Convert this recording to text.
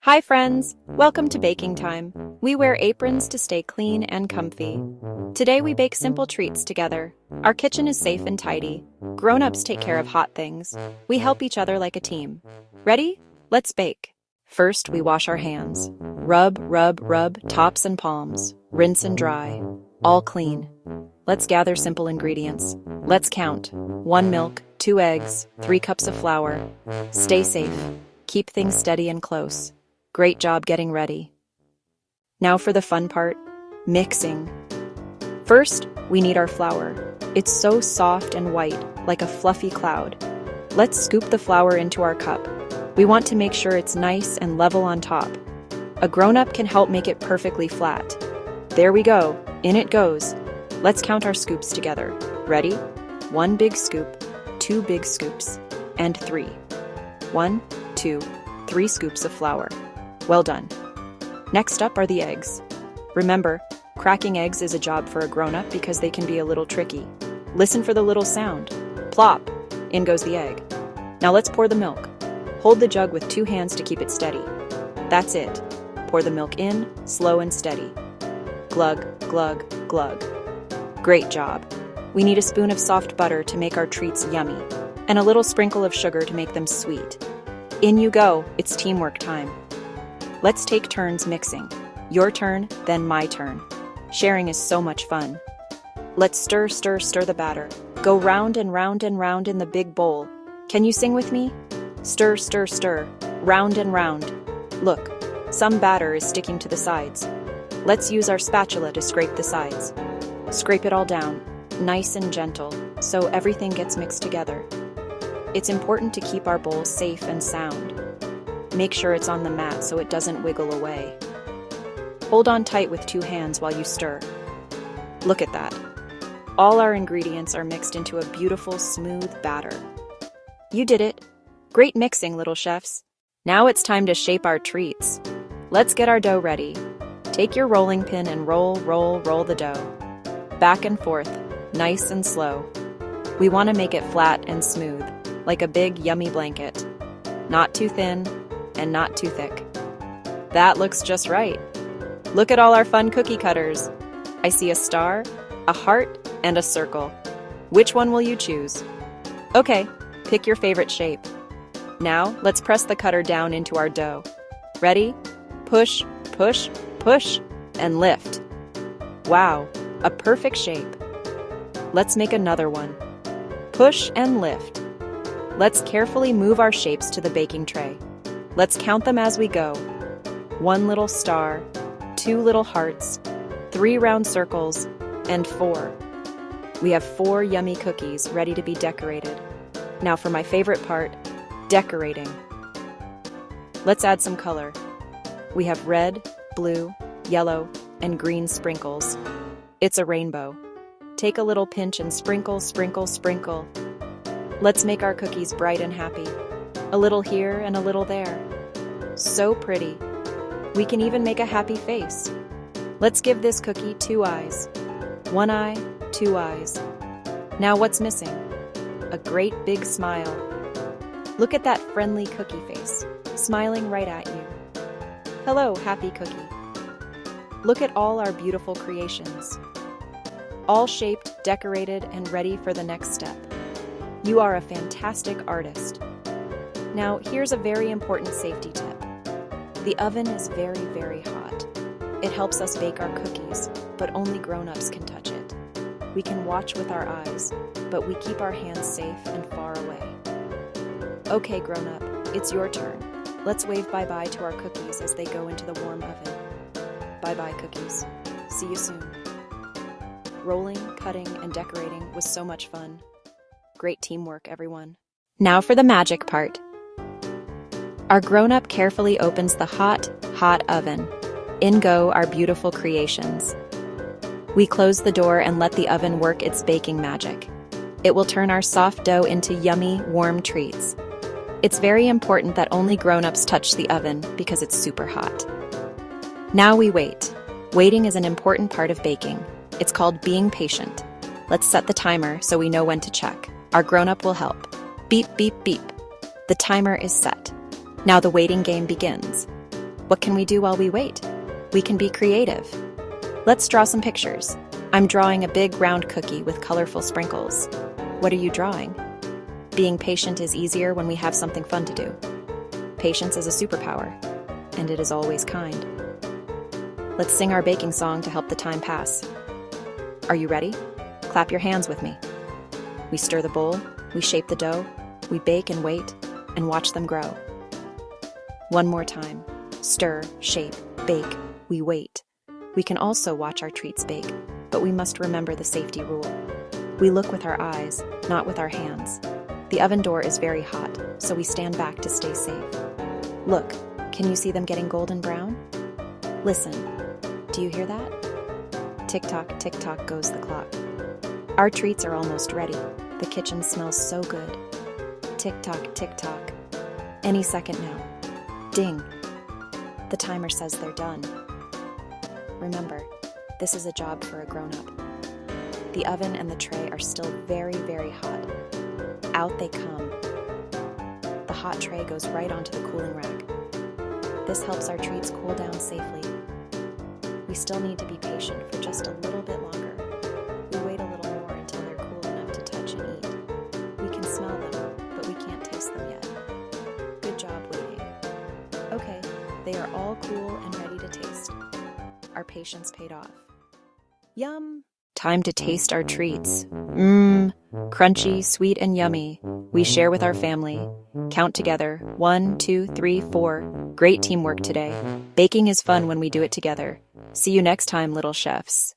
Hi friends, welcome to baking time. We wear aprons to stay clean and comfy. Today we bake simple treats together. Our kitchen is safe and tidy. Grown-ups take care of hot things. We help each other like a team. Ready? Let's bake. First, we wash our hands. Rub, rub, rub, tops and palms. Rinse and dry. All clean. Let's gather simple ingredients. Let's count. 1 milk, 2 eggs, 3 cups of flour. Stay safe. Keep things steady and close. Great job getting ready. Now for the fun part, mixing. First, we need our flour. It's so soft and white, like a fluffy cloud. Let's scoop the flour into our cup. We want to make sure it's nice and level on top. A grown-up can help make it perfectly flat. There we go, in it goes. Let's count our scoops together. Ready? 1 big scoop, 2 big scoops, and 3. 1, 2, 3 scoops of flour. Well done. Next up are the eggs. Remember, cracking eggs is a job for a grown-up because they can be a little tricky. Listen for the little sound. Plop! In goes the egg. Now let's pour the milk. Hold the jug with 2 hands to keep it steady. That's it. Pour the milk in, slow and steady. Glug, glug, glug. Great job. We need a spoon of soft butter to make our treats yummy, and a little sprinkle of sugar to make them sweet. In you go, it's teamwork time. Let's take turns mixing. Your turn, then my turn. Sharing is so much fun. Let's stir, stir, stir the batter. Go round and round and round in the big bowl. Can you sing with me? Stir, stir, stir. Round and round. Look, some batter is sticking to the sides. Let's use our spatula to scrape the sides. Scrape it all down, nice and gentle, so everything gets mixed together. It's important to keep our bowl safe and sound. Make sure it's on the mat so it doesn't wiggle away. Hold on tight with 2 hands while you stir. Look at that. All our ingredients are mixed into a beautiful, smooth batter. You did it. Great mixing, little chefs. Now it's time to shape our treats. Let's get our dough ready. Take your rolling pin and roll, roll, roll the dough. Back and forth, nice and slow. We want to make it flat and smooth, like a big, yummy blanket. Not too thin, and not too thick. That looks just right. Look at all our fun cookie cutters. I see a star, a heart, and a circle. Which one will you choose? Okay, pick your favorite shape. Now, let's press the cutter down into our dough. Ready? Push, push, push, and lift. Wow, a perfect shape. Let's make another one. Push and lift. Let's carefully move our shapes to the baking tray. Let's count them as we go. 1 little star, 2 little hearts, 3 round circles, and 4. We have 4 yummy cookies ready to be decorated. Now for my favorite part, decorating. Let's add some color. We have red, blue, yellow, and green sprinkles. It's a rainbow. Take a little pinch and sprinkle, sprinkle, sprinkle. Let's make our cookies bright and happy. A little here and a little there. So pretty. We can even make a happy face. Let's give this cookie 2 eyes. 1 eye, 2 eyes. Now what's missing? A great big smile. Look at that friendly cookie face, smiling right at you. Hello, happy cookie. Look at all our beautiful creations. All shaped, decorated, and ready for the next step. You are a fantastic artist. Now, here's a very important safety tip. The oven is very, very hot. It helps us bake our cookies, but only grown-ups can touch it. We can watch with our eyes, but we keep our hands safe and far away. Okay, grown-up, it's your turn. Let's wave bye-bye to our cookies as they go into the warm oven. Bye-bye, cookies. See you soon. Rolling, cutting, and decorating was so much fun. Great teamwork, everyone. Now for the magic part. Our grown-up carefully opens the hot, hot oven. In go our beautiful creations. We close the door and let the oven work its baking magic. It will turn our soft dough into yummy, warm treats. It's very important that only grown-ups touch the oven because it's super hot. Now we wait. Waiting is an important part of baking. It's called being patient. Let's set the timer so we know when to check. Our grown-up will help. Beep, beep, beep. The timer is set. Now the waiting game begins. What can we do while we wait? We can be creative. Let's draw some pictures. I'm drawing a big round cookie with colorful sprinkles. What are you drawing? Being patient is easier when we have something fun to do. Patience is a superpower, and it is always kind. Let's sing our baking song to help the time pass. Are you ready? Clap your hands with me. We stir the bowl, we shape the dough, we bake and wait, and watch them grow. One more time. Stir, shape, bake, we wait. We can also watch our treats bake, but we must remember the safety rule. We look with our eyes, not with our hands. The oven door is very hot, so we stand back to stay safe. Look, can you see them getting golden brown? Listen, do you hear that? Tick-tock goes the clock. Our treats are almost ready. The kitchen smells so good. Tick-tock. Any second now. Ding. The timer says they're done. Remember, this is a job for a grown-up. The oven and the tray are still very, very hot. Out they come. The hot tray goes right onto the cooling rack. This helps our treats cool down safely. We still need to be patient for just a little bit longer. We wait a little more until they're cool enough to touch and eat. We can smell them, but we can't taste them yet. Good job waiting. Okay, they are all cool and ready to taste. Our patience paid off. Yum! Time to taste our treats. Crunchy, sweet, and yummy. We share with our family. Count together. 1, 2, 3, 4. Great teamwork today. Baking is fun when we do it together. See you next time, little chefs.